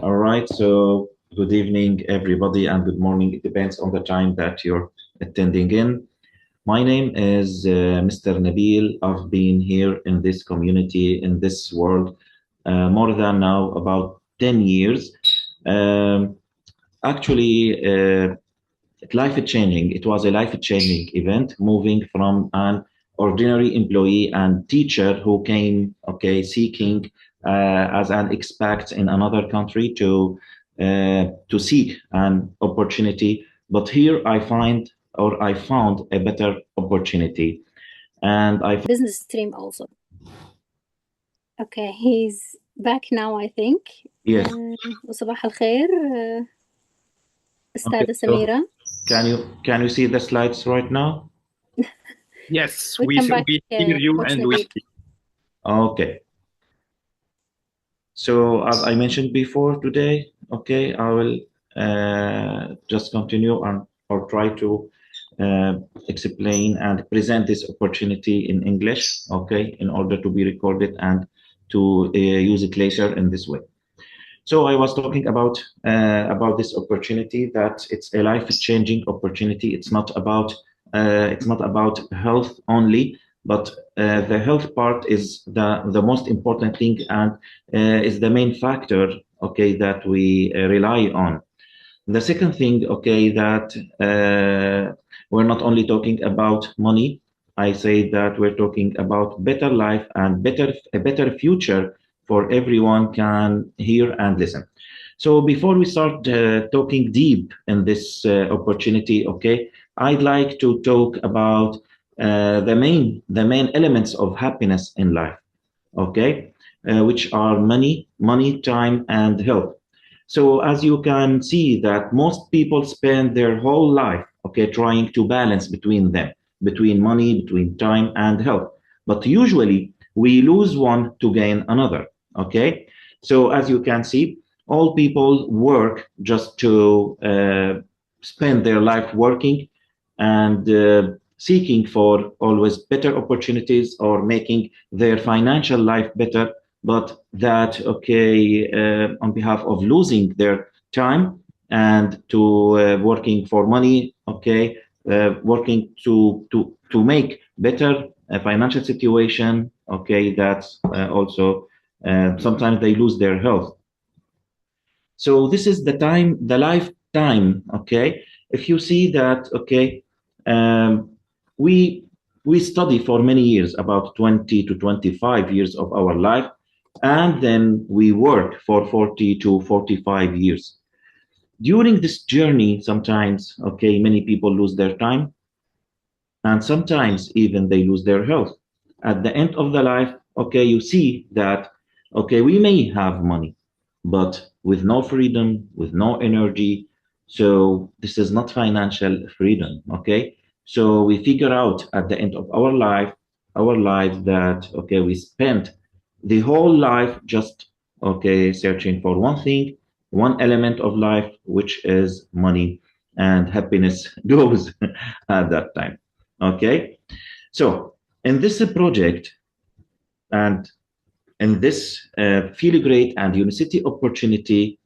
All right, so good evening, everybody, and good morning. It depends on the time that you're attending in. My name is Mr. Nabil. I've been here in this community, in this world, more than now about 10 years. Um, actually, life-changing. It was a life-changing event, moving from an ordinary employee and teacher who came, seeking as an expat in another country to seek an opportunity. But here I found a better opportunity, and I business stream also. Okay, he's back now, I think. yes. وصباح الخير Okay, أستاذة so سميرة. can you see the slides right now? Yes, We we come back, hear you Coach and we Nabil. see. Okay. So as I mentioned before today, I will just continue or try to uh, explain and present this opportunity in English, in order to be recorded and to use it later in this way. So I was talking about this opportunity, that it's a life-changing opportunity. It's not about health only, but the health part is the most important thing, and is the main factor, that we rely on. The second thing, that we're not only talking about money. I say that we're talking about better life and a better future for everyone can hear and listen. So before we start talking deep in this opportunity, I'd like to talk about the main elements of happiness in life, which are money, time, and health. So as you can see that most people spend their whole life, trying to balance between them, between money, between time and health. But usually we lose one to gain another, So as you can see, all people work just to spend their life working and seeking for always better opportunities or making their financial life better, but that on behalf of losing their time and to working for money, working to make better financial situation, that's also sometimes they lose their health. So this is the lifetime, if you see that, um, we we study for many years, about 20 to 25 years of our life, and then we work for 40 to 45 years. During this journey, sometimes, many people lose their time, and sometimes even they lose their health. At the end of the life, you see that, we may have money, but with no freedom, with no energy. So this is not financial freedom, So we figure out at the end of our life that, we spent the whole life just, searching for one thing, one element of life, which is money, and happiness goes at that time. Okay, so in this project and in this Feel Great and Unicity opportunity,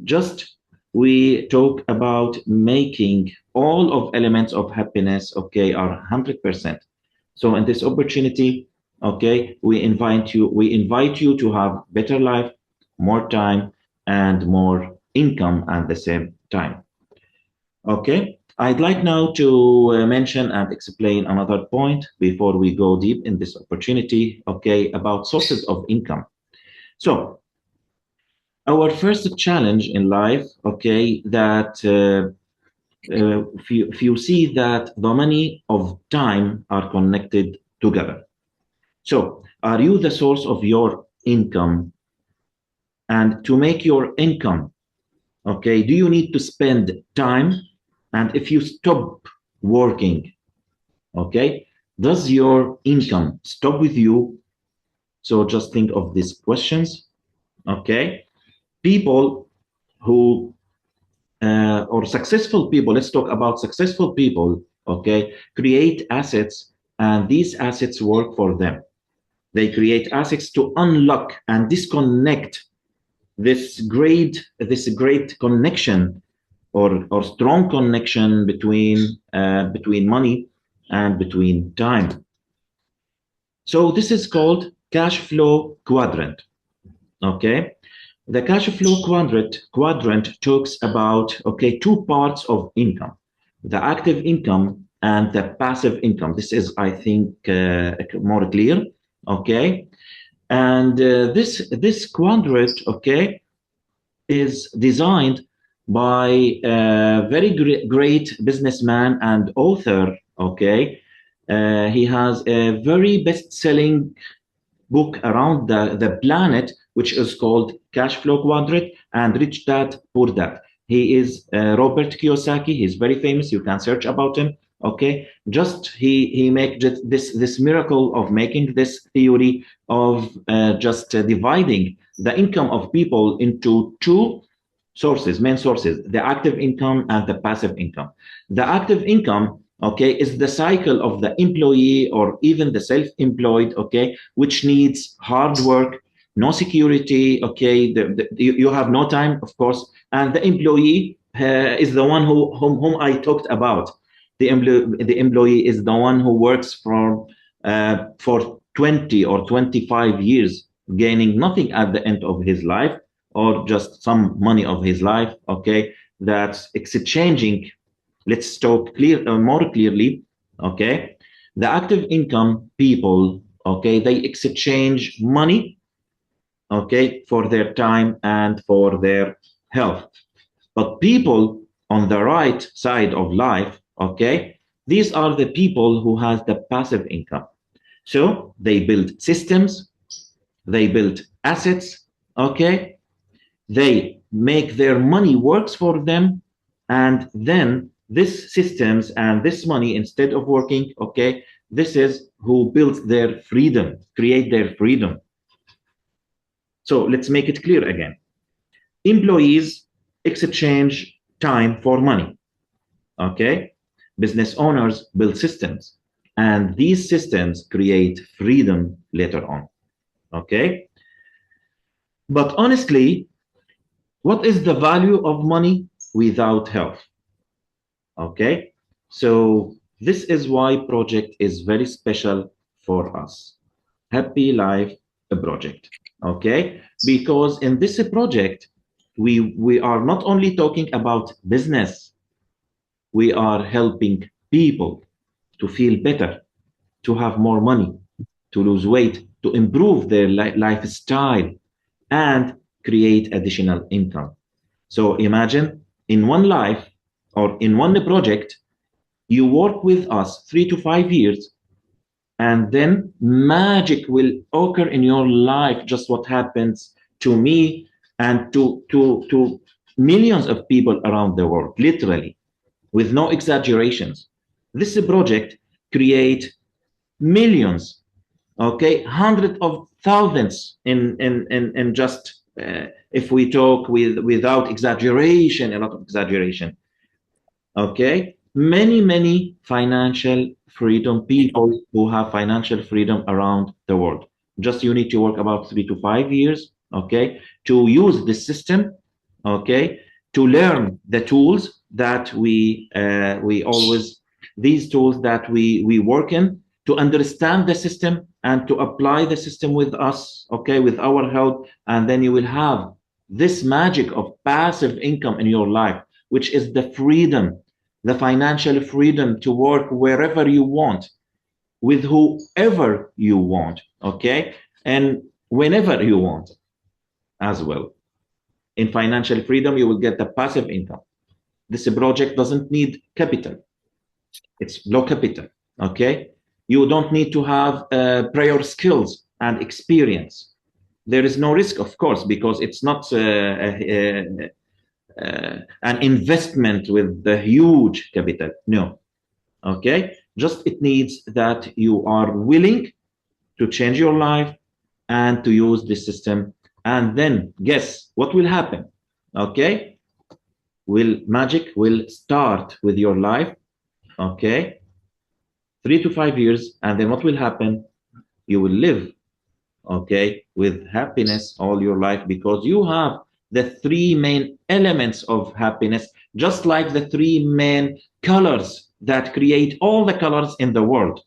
just we talk about making all of elements of happiness, are 100%. So in this opportunity, we invite you to have better life, more time, and more income at the same time. Okay, I'd like now to mention and explain another point before we go deep in this opportunity, about sources of income. So, our first challenge in life, that if you see that the money of time are connected together. So, are you the source of your income? And to make your income, do you need to spend time? And if you stop working, does your income stop with you? So just think of these questions. People who or successful people, let's talk about successful people, create assets, and these assets work for them. They create assets to unlock and disconnect this great connection or strong connection between money and between time. So this is called cash flow quadrant. Okay, the cash flow quadrant talks about two parts of income: the active income and the passive income. This is, I think, more clear. Okay, and this quadrant, is designed by a very great businessman and author. Okay, he has a very best-selling book around the planet, which is called Cashflow Quadrant and Rich Dad Poor Dad. He is Robert Kiyosaki. He's very famous. You can search about him. Okay, just he made this miracle of making this theory of just dividing the income of people into two sources, main sources: the active income and the passive income. The active income, is the cycle of the employee or even the self-employed, which needs hard work, no security, you have no time, of course, and the employee is the one whom I talked about. The employee is the one who works for 20 or 25 years, gaining nothing at the end of his life, or just some money of his life, that's exchanging. Let's talk more clearly, the active income people, they exchange money, for their time and for their health. But people on the right side of life, these are the people who has the passive income. So they build systems, they build assets, they make their money works for them, and then this systems and this money, instead of working, this is who builds their freedom, create their freedom. So let's make it clear again. Employees exchange time for money. Business owners build systems, and these systems create freedom later on. But honestly, what is the value of money without health? So this is why project is very special for us. Happy Life Project. Because in this project, we are not only talking about business, we are helping people to feel better, to have more money, to lose weight, to improve their lifestyle, and create additional income. So imagine in one life or in one project, you work with us 3 to 5 years, and then magic will occur in your life, just what happens to me and to millions of people around the world, literally, with no exaggerations. This project create millions, hundreds of thousands in just if we talk without exaggeration, a lot of exaggeration. Many financial freedom people who have financial freedom around the world. Just you need to work about 3 to 5 years, to use this system, to learn the tools that we always, these tools that we work in, to understand the system and to apply the system with us, with our help, and then you will have this magic of passive income in your life, which is the freedom, the financial freedom to work wherever you want, with whoever you want, and whenever you want as well. In financial freedom, you will get the passive income. This project doesn't need capital. It's low capital, You don't need to have prior skills and experience. There is no risk, of course, because it's not an investment with the huge capital. No. Just it needs that you are willing to change your life and to use this system. And then guess what will happen? Magic will start with your life. 3 to 5 years, and then what will happen? You will live with happiness all your life, because you have the three main elements of happiness, just like the three main colors that create all the colors in the world: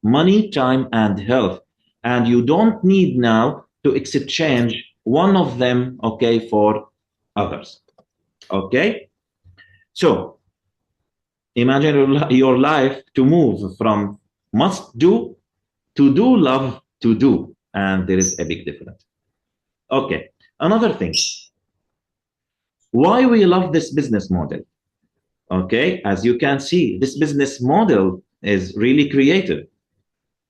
money, time, and health. And you don't need now to exchange one of them, okay, for others. Okay? So imagine your life to move from must do to do love to do. And there is a big difference. Okay, another thing. Why we love this business model? Okay, as you can see, this business model is really creative.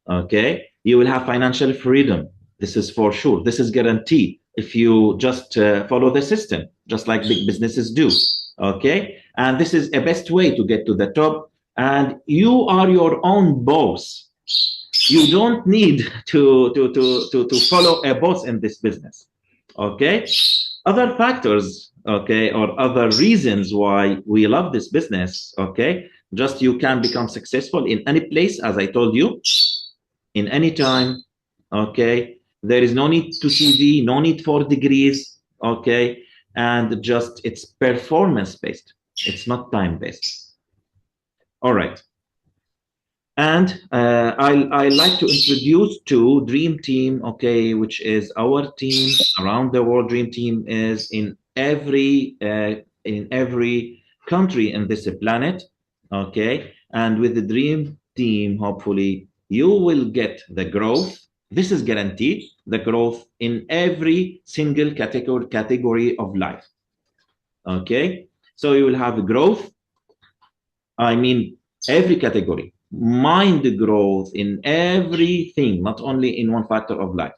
Okay, you will have financial freedom. This is for sure. This is guaranteed if you just follow the system, just like big businesses do. Okay, and this is a best way to get to the top. And you are your own boss. You don't need to follow a boss in this business. Okay, other factors, okay, or other reasons why we love this business. Okay, just you can become successful in any place, as I told you, in any time. Okay, there is no need to CV, no need for degrees. Okay, and just it's performance based, it's not time based. All right. And I like to introduce to Dream Team, okay, which is our team around the world. Dream Team is in every country in this planet, okay. And with the Dream Team, hopefully, you will get the growth. This is guaranteed, the growth in every single category of life, okay. So you will have growth. I mean, every category, mind growth in everything, not only in one factor of life.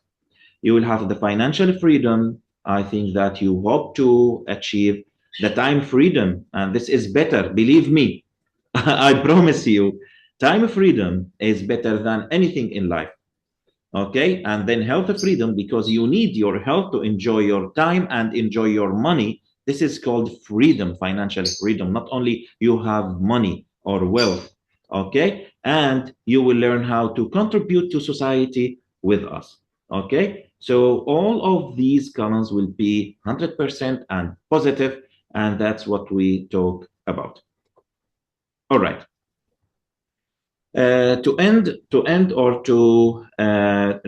You will have the financial freedom. I think that you hope to achieve the time freedom, and this is better, believe me. I promise you, time freedom is better than anything in life. Okay, and then health freedom, because you need your health to enjoy your time and enjoy your money. This is called freedom, financial freedom. Not only you have money or wealth, okay, and you will learn how to contribute to society with us. Okay, so all of these columns will be 100% and positive, and that's what we talk about. All right. To end or to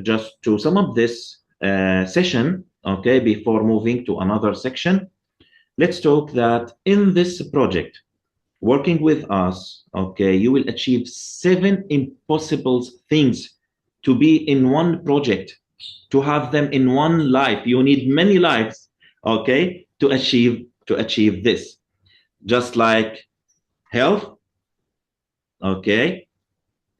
just to sum up this session, okay, before moving to another section, let's talk that in this project, working with us, okay, you will achieve 7 impossible things to be in one project, to have them in one life. You need many lives, okay, to achieve this. Just like health, okay,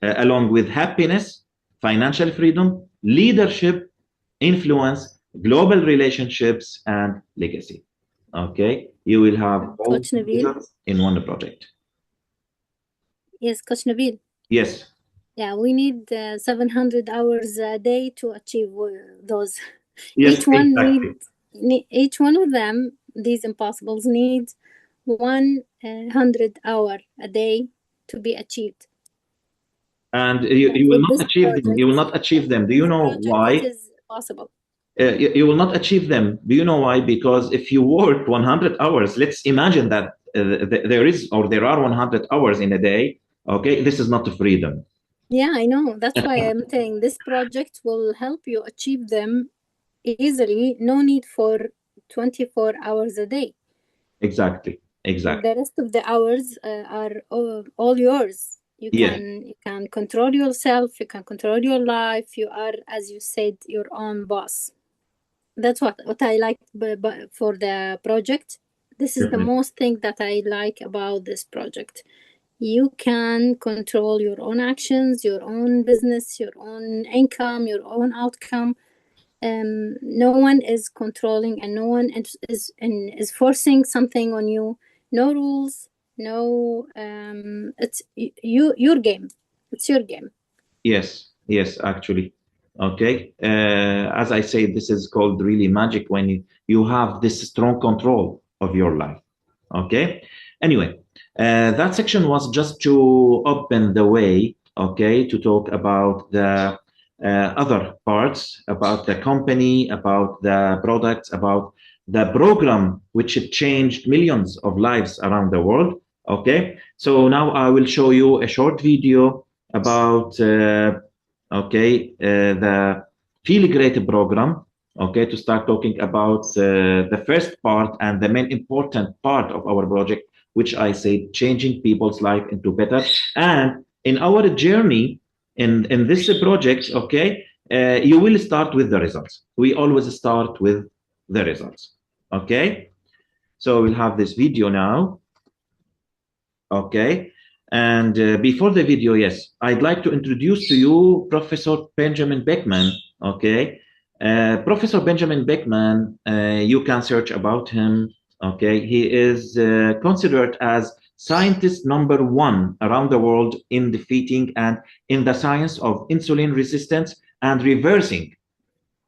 along with happiness, financial freedom, leadership, influence, global relationships, and legacy. Okay, you will have all Coach Nabil? in one project. Yes, Coach Nabil. Yes. Yeah, we need 700 hours a day to achieve those. Yes, Each one exactly. each one of them, these impossibles, needs 100 hour a day to be achieved. And you will not achieve them. You will not achieve them. Do you know why? It is possible. You will not achieve them. Do you know why? Because if you work 100 hours, let's imagine that there are 100 hours in a day. Okay, this is not freedom. Yeah, I know. That's why I'm saying this project will help you achieve them easily. No need for 24 hours a day. Exactly. The rest of the hours are all yours. You can control yourself. You can control your life. You are, as you said, your own boss. That's what I like for the project. This is the most thing that I like about this project. You can control your own actions, your own business, your own income, your own outcome. No one is controlling, and no one is forcing something on you. No rules, no. It's your game. It's your game. Yes, actually. Okay. As I say, this is called really magic when you have this strong control of your life. Okay. Anyway, that section was just to open the way, okay, to talk about the other parts, about the company, about the products, about the program which changed millions of lives around the world. Okay, so now I will show you a short video about the Feel Great program. Okay, to start talking about the first part and the main important part of our project, which I say changing people's life into better. And in our journey in this project, okay, you will start with the results. We always start with the results. Okay, so we'll have this video now. Okay, and before the video, yes, I'd like to introduce to you Professor Benjamin Beckman. Okay, Professor Benjamin Beckman, you can search about him. Okay, he is considered as scientist number one around the world in defeating and in the science of insulin resistance and reversing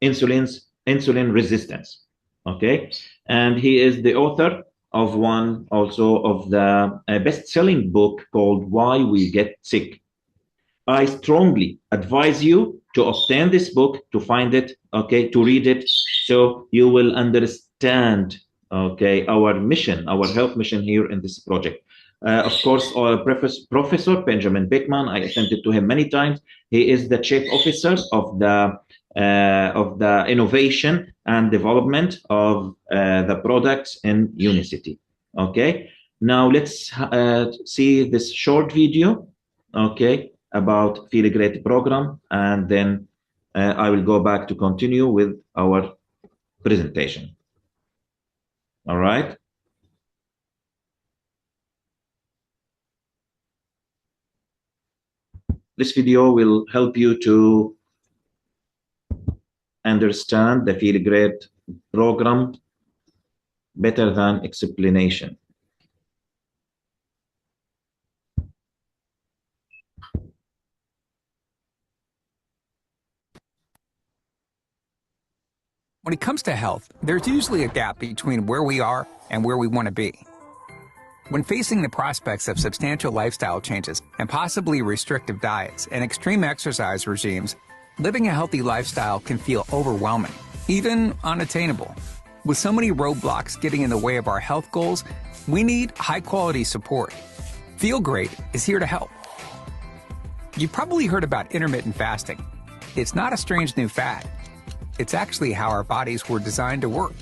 insulin resistance. Okay, and he is the author of one also of the best-selling book called Why We Get Sick. I strongly advise you to obtain this book, to find it, okay, to read it, so you will understand, okay, our mission, our health mission here in this project. Of course, Professor Benjamin Beckman, I attended to him many times. He is the chief officer of the innovation and development of the products in Unicity. Okay, now let's see this short video, okay, about Feel Great program, and then I will go back to continue with our presentation. All right. This video will help you to understand the Feel Great program better than explanation. When it comes to health, there's usually a gap between where we are and where we want to be. When facing the prospects of substantial lifestyle changes and possibly restrictive diets and extreme exercise regimes, living a healthy lifestyle can feel overwhelming, even unattainable. With so many roadblocks getting in the way of our health goals, we need high-quality support. Feel Great is here to help. You've probably heard about intermittent fasting. It's not a strange new fad. It's actually how our bodies were designed to work.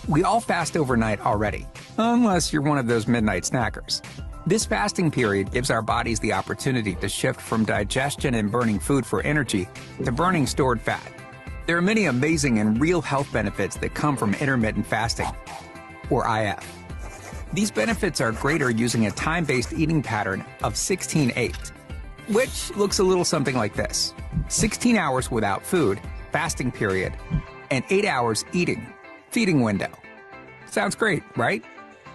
We all fast overnight already, unless you're one of those midnight snackers. This fasting period gives our bodies the opportunity to shift from digestion and burning food for energy to burning stored fat. There are many amazing and real health benefits that come from intermittent fasting, or IF. These benefits are greater using a time-based eating pattern of 16-8, which looks a little something like this. 16 hours without food, fasting period, and 8 hours eating, feeding window. Sounds great, right?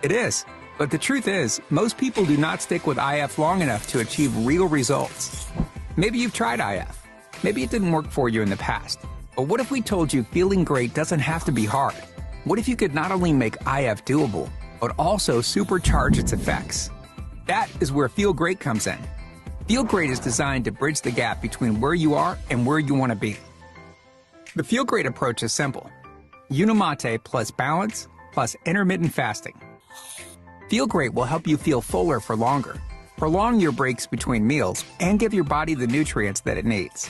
It is. But the truth is, most people do not stick with IF long enough to achieve real results. Maybe you've tried IF. Maybe it didn't work for you in the past. But what if we told you feeling great doesn't have to be hard? What if you could not only make IF doable, but also supercharge its effects? That is where Feel Great comes in. Feel Great is designed to bridge the gap between where you are and where you want to be. The Feel Great approach is simple. Unimate plus balance plus intermittent fasting. Feel Great will help you feel fuller for longer, prolong your breaks between meals, and give your body the nutrients that it needs.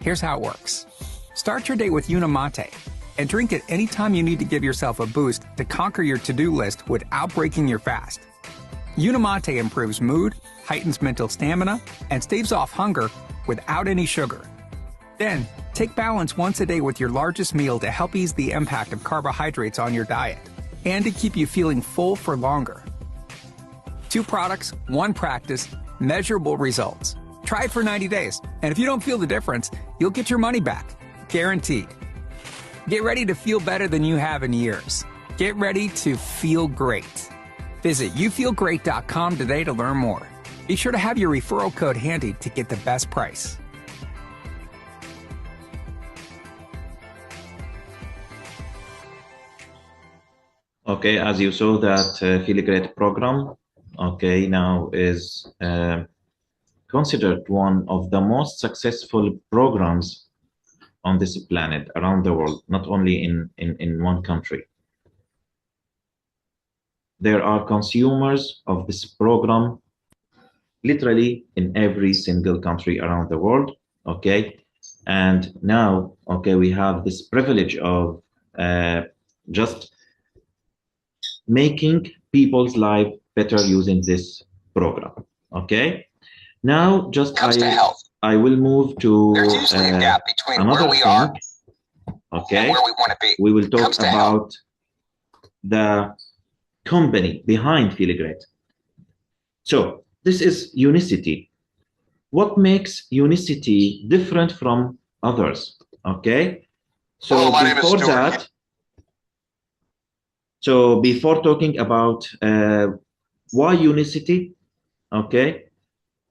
Here's how it works. Start your day with Unimate and drink it anytime you need to give yourself a boost to conquer your to-do list without breaking your fast. Unimate improves mood, heightens mental stamina, and staves off hunger without any sugar. Then, take balance once a day with your largest meal to help ease the impact of carbohydrates on your diet and to keep you feeling full for longer. 2 products, 1 practice, measurable results. Try it for 90 days, and if you don't feel the difference, you'll get your money back. Guaranteed. Get ready to feel better than you have in years. Get ready to feel great. Visit youfeelgreat.com today to learn more. Be sure to have your referral code handy to get the best price. Okay, as you saw that Feel Great program, okay, now is considered one of the most successful programs on this planet around the world, not only in one country. there are consumers of this program literally in every single country around the world, okay? And now, okay, we have this privilege of just making people's life better using this program, okay? Now, just I will move to There's usually a gap between another where we thing, are okay? and where we want to be. We will talk Comes to health. about the company behind Feel Great. So this is Unicity. What makes Unicity different from others? Okay. So hello, my name is before Stuart. that, so before talking about why Unicity, okay,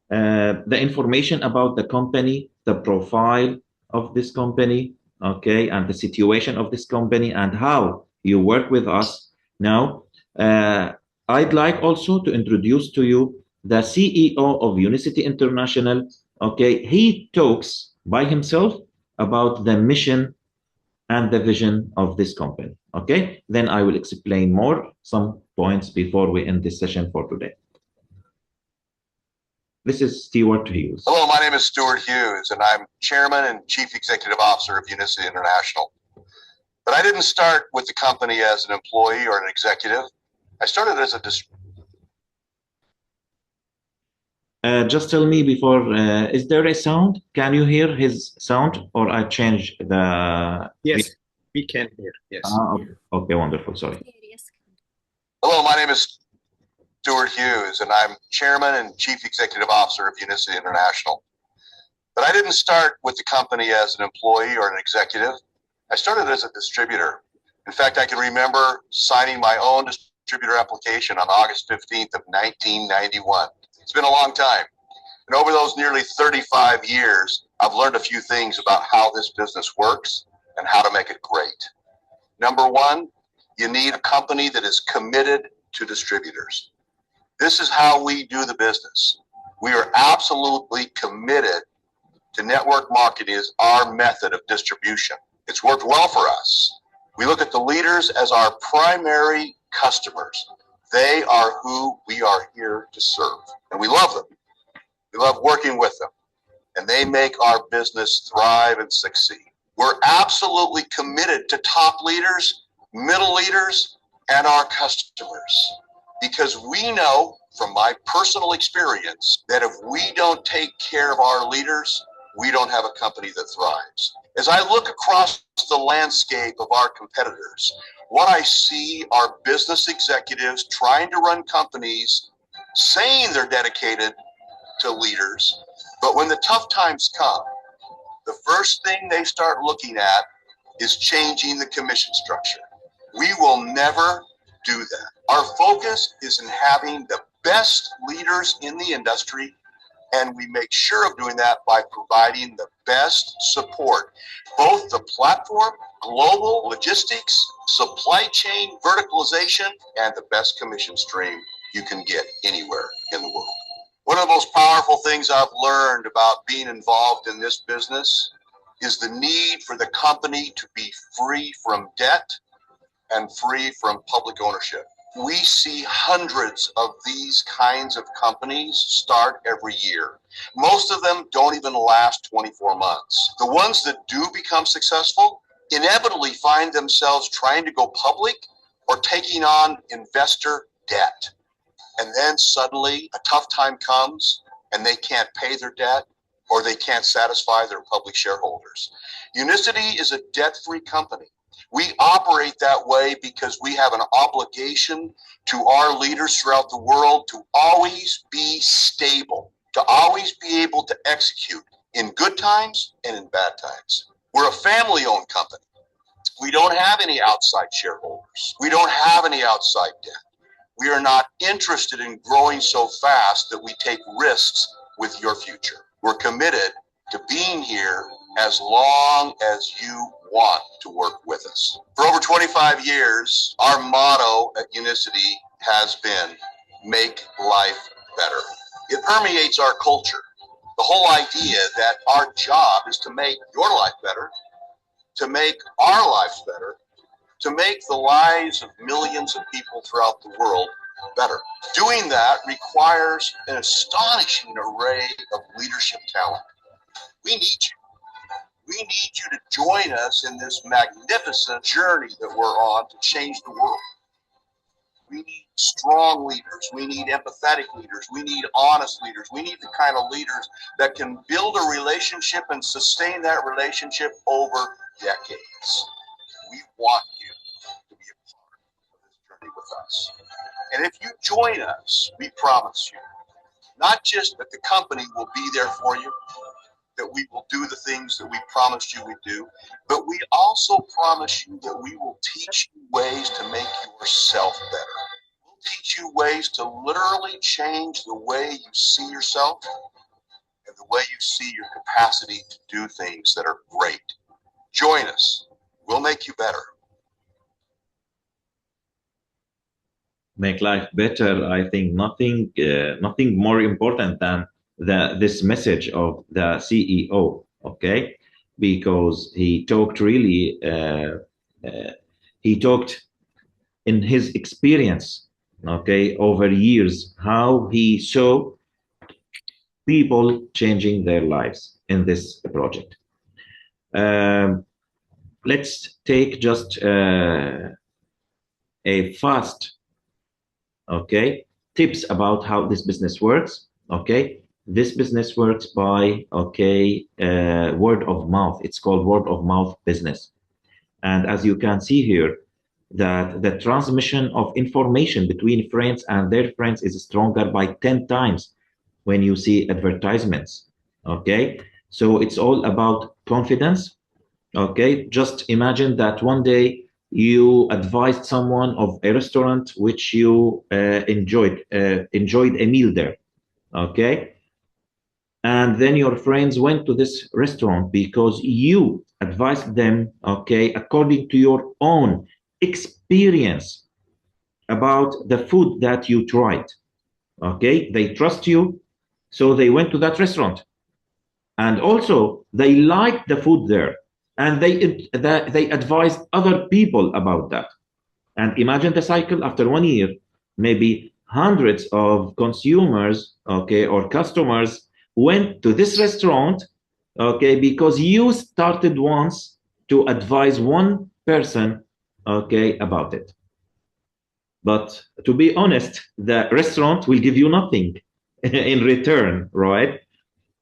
the information about the company, the profile of this company, okay, and the situation of this company and how you work with us. Now, I'd like also to introduce to you the CEO of Unicity International. Okay, he talks by himself about the mission and the vision of this company. Okay, then I will explain more some points before we end this session for today. This is Stuart Hughes. Hello, my name is Stuart Hughes, and I'm Chairman and Chief Executive Officer of Unicity International. But I didn't start with the company as an employee or an executive. I started as a just tell me before, is there a sound? Can you hear his sound or I change the... Yes, we can hear, yes. Okay, wonderful, sorry. Hello, my name is Stuart Hughes, and I'm Chairman and Chief Executive Officer of Unicity International. But I didn't start with the company as an employee or an executive. I started as a distributor. In fact, I can remember signing my own distributor application on August 15th of 1991. It's been a long time. And over those nearly 35 years, I've learned a few things about how this business works and how to make it great. Number one, you need a company that is committed to distributors. This is how we do the business. We are absolutely committed to network marketing as our method of distribution. It's worked well for us. We look at the leaders as our primary customers. They are who we are here to serve, and we love them. We love working with them, and they make our business thrive and succeed. We're absolutely committed to top leaders, middle leaders, and our customers, because we know from my personal experience that if we don't take care of our leaders, we don't have a company that thrives. As I look across the landscape of our competitors, what I see are business executives trying to run companies, saying they're dedicated to leaders, but when the tough times come, the first thing they start looking at is changing the commission structure. We will never do that. Our focus is in having the best leaders in the industry, and we make sure of doing that by providing the best support, both the platform, global logistics, supply chain verticalization, and the best commission stream you can get anywhere in the world. One of the most powerful things I've learned about being involved in this business is the need for the company to be free from debt and free from public ownership. We see hundreds of these kinds of companies start every year. Most of them don't even last 24 months. The ones that do become successful inevitably find themselves trying to go public or taking on investor debt. And then suddenly a tough time comes and they can't pay their debt or they can't satisfy their public shareholders. Unicity is a debt-free company. We operate that way because we have an obligation to our leaders throughout the world to always be stable, to always be able to execute in good times and in bad times. We're a family-owned company. We don't have any outside shareholders. We don't have any outside debt. We are not interested in growing so fast that we take risks with your future. We're committed to being here as long as you want to work with us. For over 25 years, our motto at Unicity has been, make life better. It permeates our culture. The whole idea that our job is to make your life better, to make our lives better, to make the lives of millions of people throughout the world better. Doing that requires an astonishing array of leadership talent. We need you. We need you to join us in this magnificent journey that we're on to change the world. We need strong leaders. We need empathetic leaders. We need honest leaders. We need the kind of leaders that can build a relationship and sustain that relationship over decades. We want you to be a part of this journey with us. And if you join us, we promise you, not just that the company will be there for you, that we will do the things that we promised you we'd do, but we also promise you that we will teach you ways to make yourself better. We'll teach you ways to literally change the way you see yourself and the way you see your capacity to do things that are great. Join us. We'll make you better. Make life better. I think nothing more important than this message of the CEO, okay? Because he talked really, he talked in his experience, okay, over years, how he saw people changing their lives in this project. Let's take just a fast, okay, tips about how this business works, okay? This business works by, okay, word of mouth. It's called word of mouth business. And as you can see here, that the transmission of information between friends and their friends is stronger by 10 times when you see advertisements, okay? So it's all about confidence, okay? Just imagine that one day you advised someone of a restaurant which you enjoyed a meal there, okay? And then your friends went to this restaurant because you advised them, okay, according to your own experience about the food that you tried, okay? They trust you, so they went to that restaurant. And also, they liked the food there, and they advised other people about that. And imagine the cycle after 1 year, maybe hundreds of consumers, okay, or customers went to this restaurant, okay, because you started once to advise one person, okay, about it. But to be honest, the restaurant will give you nothing in return, right?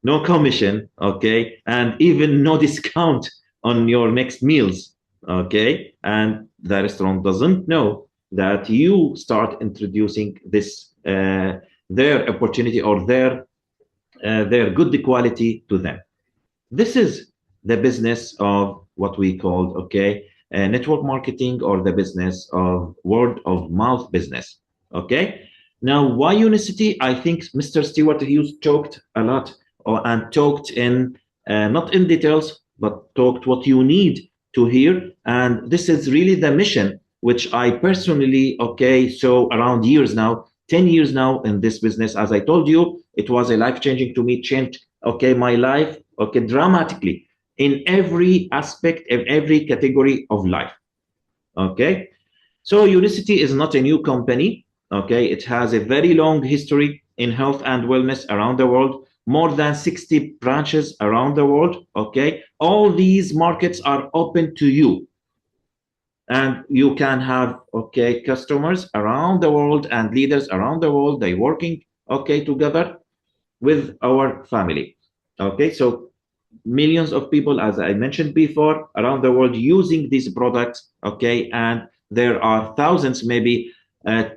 No commission, okay, and even no discount on your next meals, okay? And the restaurant doesn't know that you start introducing this, their opportunity or their good quality to them. This is the business of what we call, okay, network marketing, or the business of word of mouth business, okay? Now, why Unicity? I think Mr. Stewart Hughes talked a lot and talked in, not in details, but talked what you need to hear. And this is really the mission, which I personally, okay, so around years now, 10 years now in this business. As I told you, it was a life-changing to me, changed, okay, my life, okay, dramatically in every aspect, in every category of life, okay? So Unicity is not a new company, okay? It has a very long history in health and wellness around the world, more than 60 branches around the world, okay? All these markets are open to you. And you can have, okay, customers around the world and leaders around the world, they working, okay, together with our family, okay? So millions of people, as I mentioned before, around the world using these products, okay? And there are thousands, maybe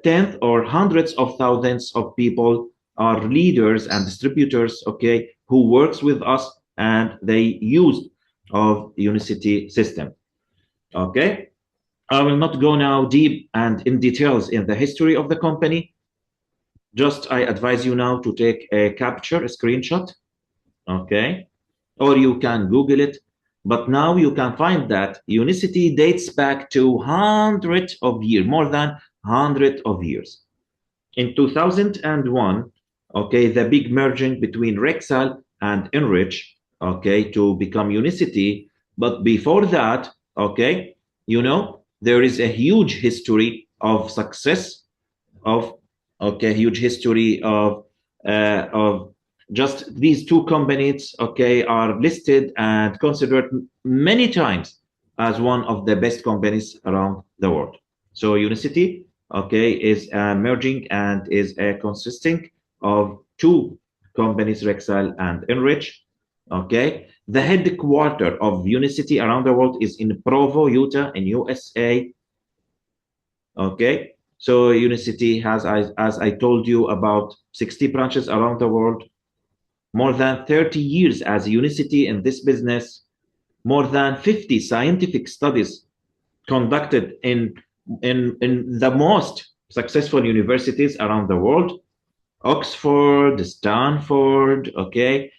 tens or hundreds of thousands of people are leaders and distributors, okay, who works with us, and they use of Unicity system, okay? I will not go now deep and in details in the history of the company. Just I advise you now to take a screenshot, okay? Or you can Google it. But now you can find that Unicity dates back to hundreds of years, more than 100 of years. In 2001, okay, the big merging between Rexall and Enrich, okay, to become Unicity. But before that, okay, you know, there is a huge history of success of Okay, huge history of just these two companies, okay, are listed and considered many times as one of the best companies around the world. So Unicity, okay, is merging and is consisting of two companies, Rexel and Enrich. Okay, the headquarter of Unicity around the world is in Provo, Utah, in USA. Okay, so Unicity has, as I told you, about 60 branches around the world, more than 30 years as Unicity in this business, more than 50 scientific studies conducted in the most successful universities around the world, Oxford, Stanford, okay,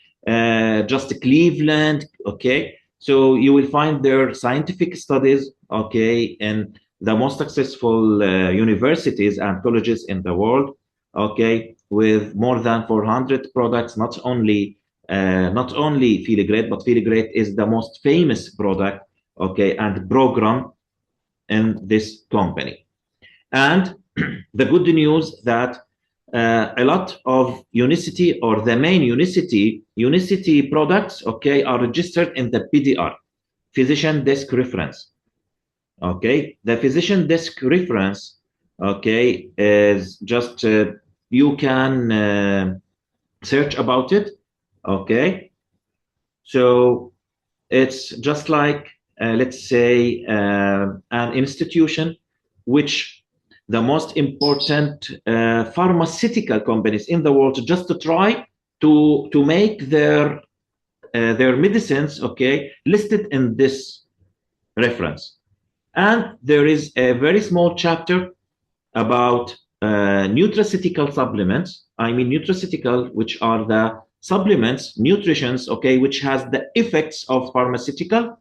just Cleveland, okay. So you will find their scientific studies, okay, in the most successful universities and colleges in the world, okay, with more than 400 products. Not only Filigrate, but Filigrate is the most famous product, okay, and program in this company. And the good news that a lot of Unicity or the main Unicity products, okay, are registered in the PDR, physician desk reference. Okay, the physician desk reference, okay, is just you can search about it. Okay, so it's just like let's say an institution which the most important pharmaceutical companies in the world just to try to make their medicines, okay, listed in this reference. And there is a very small chapter about nutraceutical supplements. I mean nutraceutical, which are the supplements, nutritions, okay, which has the effects of pharmaceutical,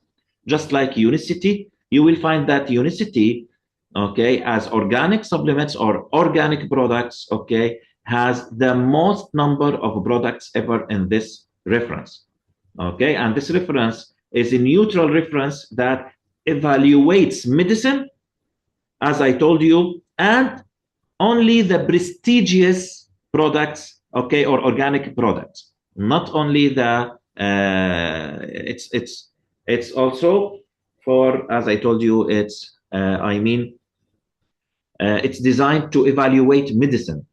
just like Unicity. You will find that Unicity, okay, as organic supplements or organic products, okay, has the most number of products ever in this reference. Okay, and this reference is a neutral reference that evaluates medicine, as I told you, and only the prestigious products, okay, or organic products, not only the it's also for, as I told you, it's it's designed to evaluate medicine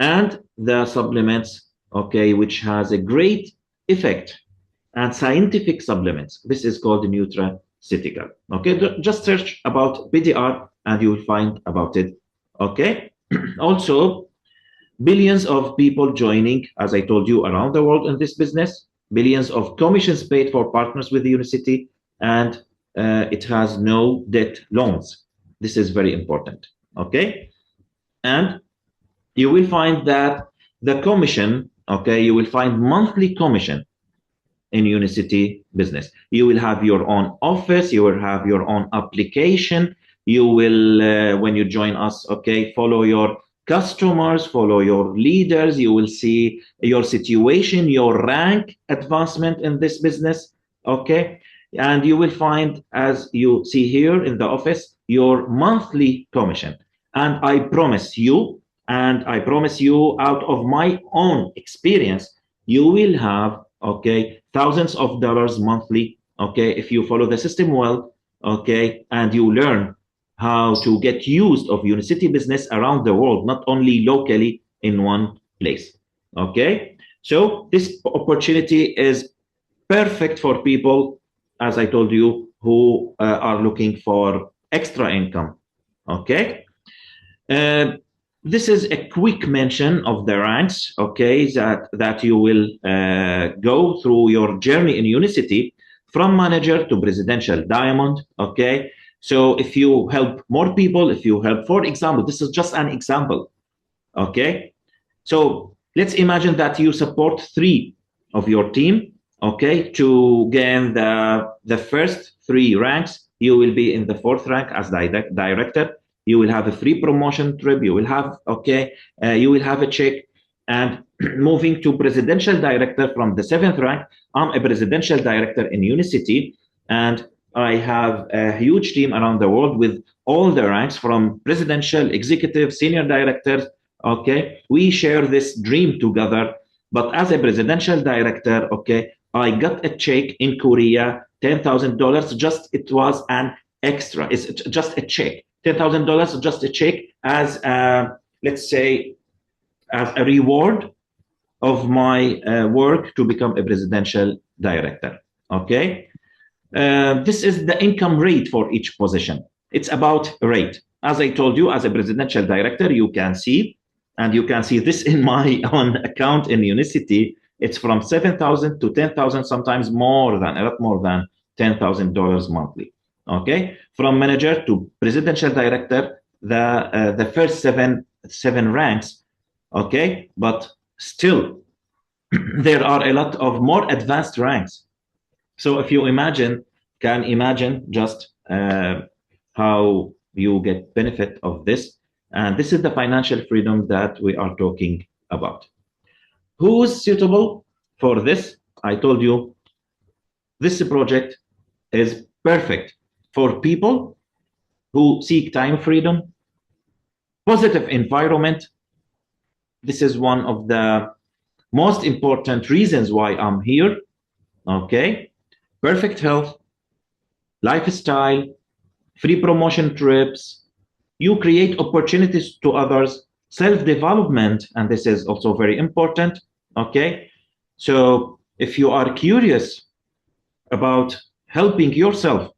and the supplements, okay, which has a great effect, and scientific supplements. This is called nutraceutical. Okay, just search about PDR and you will find about it. Okay, also billions of people joining, as I told you, around the world in this business, billions of commissions paid for partners with the Unicity, and it has no debt loans. This is very important. Okay, and you will find that the commission, okay, you will find monthly commission in Unicity business. You will have your own office, you will have your own application, you will, when you join us, okay, follow your customers, follow your leaders, you will see your situation, your rank advancement in this business, okay? And you will find, as you see here in the office, your monthly commission. And I promise you out of my own experience, you will have, okay, thousands of dollars monthly, okay, if you follow the system well, okay, and you learn how to get use of Unicity business around the world, not only locally in one place. Okay, so this opportunity is perfect for people, as I told you, who are looking for extra income. Okay, this is a quick mention of the ranks, okay, that you will go through your journey in Unicity, from manager to presidential diamond. Okay, so if you help more people, if you help, for example, this is just an example. Okay, so let's imagine that you support 3 of your team, okay, to gain the first 3 ranks. You will be in the 4th rank as director. You will have a free promotion trip. You will have, okay, you will have a check. And moving to presidential director from the 7th rank, I'm a presidential director in Unicity, and I have a huge team around the world with all the ranks from presidential, executive, senior directors. Okay, we share this dream together. But as a presidential director, okay, I got a check in Korea, $10,000. Just it was an extra. It's just a check. $10,000, just a check as let's say as a reward of my work to become a presidential director. Okay. This is the income rate for each position. It's about rate. As I told you, as a presidential director, you can see, and you can see this in my own account in Unicity, it's from 7,000 to 10,000, sometimes more than, a lot more than $10,000 monthly. Okay, from manager to presidential director, the first seven ranks. Okay, but still, there are a lot of more advanced ranks. So if you can imagine just how you get benefit of this. And this is the financial freedom that we are talking about. Who is suitable for this? I told you this project is perfect for people who seek time freedom, positive environment. This is one of the most important reasons why I'm here. Okay, perfect health, lifestyle, free promotion trips. You create opportunities to others, self-development, and this is also very important. Okay, so if you are curious about helping yourself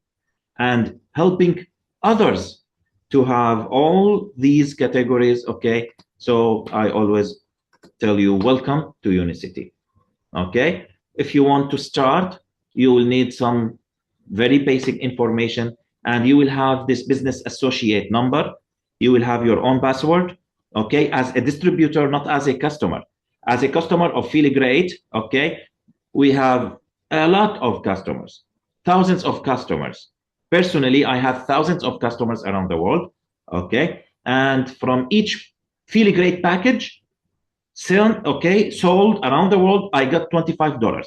and helping others to have all these categories, okay, so I always tell you, welcome to Unicity. Okay, if you want to start, you will need some very basic information, and you will have this business associate number. You will have your own password, okay, as a distributor, not as a customer. As a customer of Feel Great, okay, we have a lot of customers, thousands of customers. Personally, I have thousands of customers around the world, okay, and from each Feel Great package, sold around the world, I got $25.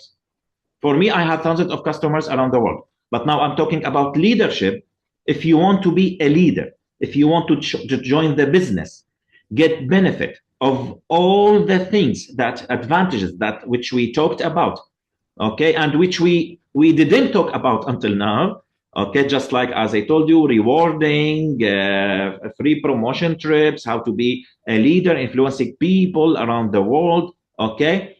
For me, I have thousands of customers around the world. But now I'm talking about leadership. If you want to be a leader, if you want to join the business, get benefit of all the things, that advantages that which we talked about, okay, and which we didn't talk about until now, okay, just like as I told you, rewarding, free promotion trips, how to be a leader, influencing people around the world, okay.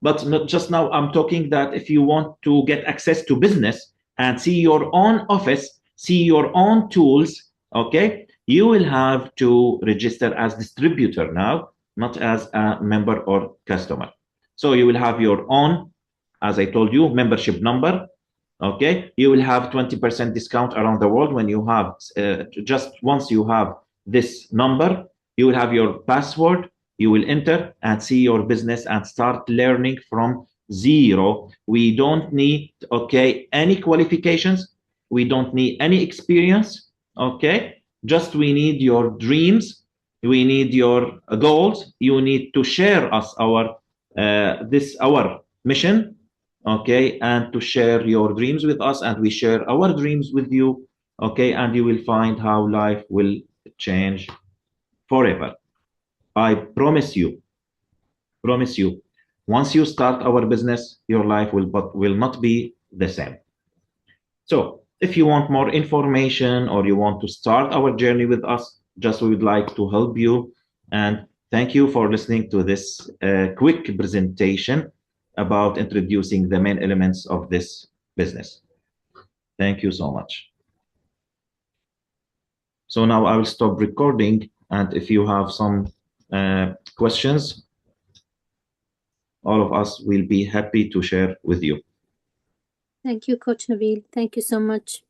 But not just now, I'm talking that if you want to get access to business and see your own office, see your own tools, okay, you will have to register as distributor now, not as a member or customer. So you will have your own, as I told you, membership number, okay. You will have 20% discount around the world when you have, just once you have this number, you will have your password, you will enter and see your business and start learning from zero. We don't need, okay, any qualifications. We don't need any experience, okay. Just we need your dreams. We need your goals. You need to share us our mission, okay, and to share your dreams with us, and we share our dreams with you, okay, and you will find how life will change forever. I promise you, once you start our business, your life will not be the same. So if you want more information or you want to start our journey with us, just we would like to help you. And thank you for listening to this quick presentation about introducing the main elements of this business. Thank you so much. So now I will stop recording, and if you have some questions, all of us will be happy to share with you. Thank you, Coach Nabil. Thank you so much.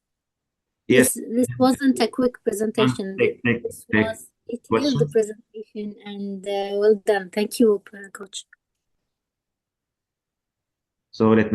Yes. This wasn't a quick presentation. It is the presentation, and well done. Thank you, Coach. So let me